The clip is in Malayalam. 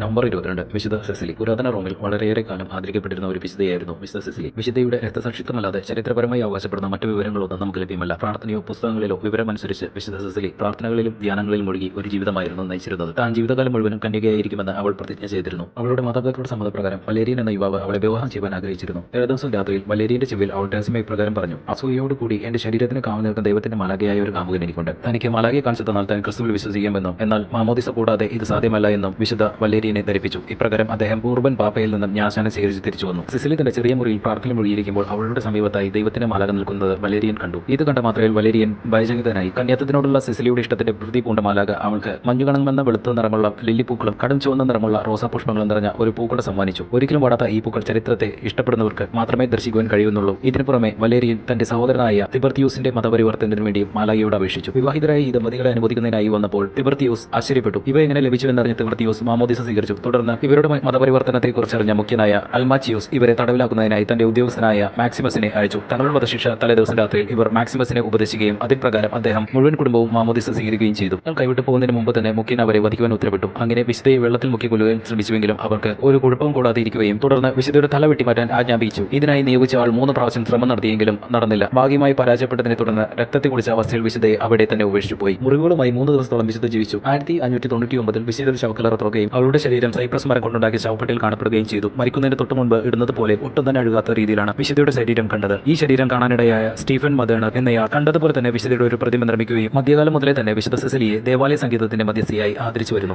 നമ്പർ 22 വിശുദ്ധ സെസിലി. പുരാതന റോമിൽ വളരെയേറെ കാലം ആദരിക്കപ്പെട്ടിരുന്ന ഒരു വിശുദ്ധയായിരുന്നു വിശുദ്ധ സെസിലി. വിശുദ്ധയുടെ രക്തസാക്ഷിത്വമല്ലാതെ ചരിത്രപരമായി അവകാശപ്പെടുന്ന മറ്റു വിവരങ്ങളൊന്നും നമുക്ക് ലഭ്യമല്ല. പ്രാർത്ഥനയോ പുസ്തകങ്ങളിലോ വിവരമനുസരിച്ച് വിശുദ്ധ സെസിലി പ്രാർത്ഥനകളിലും ധ്യാനങ്ങളിലും മുഴുകി ഒരു ജീവിതമായിരുന്നു നയിച്ചിരുന്നത്. താൻ ജീവിതകാലം മുഴുവനും കന്യകയായിരിക്കുമെന്ന് അവൾ പ്രതിജ്ഞ ചെയ്തിരുന്നു. അവളുടെ മാതാപിതാക്കളുടെ സമ്മതപ്രകാരം വലേരിയൻ എന്ന യുവാവ് അവളെ വിവാഹം ചെയ്യാൻ ആഗ്രഹിച്ചിരുന്നു. ഏഴ് ദിവസം രാത്രിയിൽ വലേരിയന്റെ ചെവിയിൽ അവൾ രഹസ്യമായി പ്രകാരം പറഞ്ഞു: അസൂയയോടുകൂടി എന്റെ ശരീരത്തിന് കാവൽ നിൽക്കുന്ന ദൈവത്തിന്റെ മാലാഖയായ ഒരു കാമുകൻ എനിക്കുണ്ട്. തനിക്ക് മാലാഖയെ കാണിച്ചു തന്നാൽ താൻ ക്രിസ്തുവിൽ വിശ്വസിക്കാമെന്നും എന്നാൽ മാമോദിസ കൂടാതെ ഇത് സാധ്യമല്ല എന്നും വിശുദ്ധ വലേരിയനെ ധരിപ്പിച്ചു. ഇപ്രകാരം അദ്ദേഹം ബൂർബൻ പാപ്പയിൽ നിന്നും ജ്ഞാനസ്നാനം സ്വീകരിച്ച് തിരിച്ചു വന്നു. സിസിലി തന്റെ ചെറിയ മുറിയിൽ പ്രാർത്ഥന മുഴുകിയിരിക്കുമ്പോൾ അവളുടെ സമീപത്തായി ദൈവത്തിന്റെ മാലാഖ നിൽക്കുന്നത് വലേരിയൻ കണ്ടു. ഇത് കണ്ട മാത്രയിൽ വലേരിയൻ ഭയചകിതനായി. കന്യാത്വത്തിനോടുള്ള സിസിലിയുടെ ഇഷ്ടത്തിന്റെ പ്രതി പൂണ്ട മാലാഖ അവൾക്ക് മഞ്ഞുകണമെന്ന വെളുത്ത നിറമുള്ള ലില്ലിപ്പൂക്കളും കടും ചുവന്ന നിറമുള്ള റോസാപുഷ്പങ്ങളും നിറഞ്ഞ ഒരു പൂക്കൂട സമ്മാനിച്ചു. ഒരിക്കലും വാടാത്ത ഈ പൂക്കൾ ചരിത്രത്തെ ഇഷ്ടപ്പെടുന്നവർക്ക് മാത്രമേ ദർശിക്കുവാൻ കഴിയുന്നുള്ളൂ. ഇതിനു പുറമെ വലേരിയൻ തന്റെ സഹോദരനായ തിബർത്തിയൂസിന്റെ മതപരിവർത്തനത്തിന് വേണ്ടിയും മാലാഖയോട് അപേക്ഷിച്ചു. വിവാഹിതരായ ഈ ദമ്പതികളെ അനുമോദിക്കുന്നതിനായി വന്നപ്പോൾ തിബർത്തിയൂസ് ആശ്ചര്യപ്പെട്ടു. ഇവ എങ്ങനെ ലഭിച്ചുവെന്നറിഞ്ഞ തിബർത്തിയൂസ് മാമോദിസ സ്വീകരിച്ചു. തുടർന്ന് ഇവരുടെ മതപരിവർത്തനത്തെക്കുറിച്ചറിഞ്ഞ മുഖ്യനായ അൽമാച്ചിയൂസ് ഇവരെ തടവിലാക്കുന്നതിനായി തന്റെ ഉദ്യോഗസ്ഥനായ മാക്സിമസിനെ അയച്ചു. തങ്ങളുടെ വധശിക്ഷ തലേദിവസം രാത്രിയിൽ ഇവർ മാക്സിമസിനെ ഉപദേശിക്കുകയും അതിൻ പ്രകാരം അദ്ദേഹം മുഴുവൻ കുടുംബവും മാമോദിസ സ്വീകരിക്കുകയും ചെയ്തു. കൈവിട്ടു പോകുന്നതിന് മുമ്പ് തന്നെ മുഖ്യൻ അവരെ വധിക്കുവാൻ ഉത്തരവിട്ടു. അങ്ങനെ വിശുദ്ധയെ വെള്ളത്തിൽ മുക്കി കൊല്ലുവാൻ ശ്രമിച്ചുവെങ്കിലും അവർക്ക് ഒരു കുഴപ്പവും കൂടാതെ ഇരിക്കുകയും തുടർന്ന് വിശുദ്ധയുടെ തല വെട്ടിമാറ്റാൻ ആജ്ഞാപിച്ചു. ഇതിനായി നിയോഗിച്ച ആൾ 3 പ്രാവശ്യം ശ്രമം നടത്തിയെങ്കിലും നടന്നില്ല. ഭാഗ്യമായി പരാജയപ്പെട്ടതിനെ തുടർന്ന് രക്തത്തെ കുടിച്ച അവസ്ഥയിൽ വിശുദ്ധയെ അവിടെ തന്നെ ഉപേക്ഷിച്ചു പോയി. മുറിവുകളുമായി 3 ദിവസത്തോളം വിശുദ്ധ ജീവിച്ചു. 1599 വിശുദ്ധ ശവക്കലറ തുറക്കുകയും അവളുടെ ശരീരം സൈപ്രസ് മരം കൊണ്ടുണ്ടാക്കിയ ശവപ്പെട്ടിയിൽ കാണപ്പെടുകയും ചെയ്തു. മരിക്കുന്നതിന് തൊട്ട് മുൻപ് ഇടുന്നത് പോലെ ഒട്ടും തന്നെ അഴുകാത്ത രീതിയിലാണ് വിശുദ്ധയുടെ ശരീരം കണ്ടത്. ഈ ശരീരം കാണാനിടയായ സ്റ്റീഫൻ മദേണർ എന്നയാൾ കണ്ടതുപോലെ തന്നെ വിശുദ്ധയുടെ ഒരു പ്രതിമ നിർമ്മിക്കുകയും മധ്യകാലം മുതലേ തന്നെ വിശുദ്ധ സെസിലിയെ ദേവാലയ സംഗീതത്തിന്റെ മധ്യസ്ഥയായി ആദരിച്ചു വരുന്നു.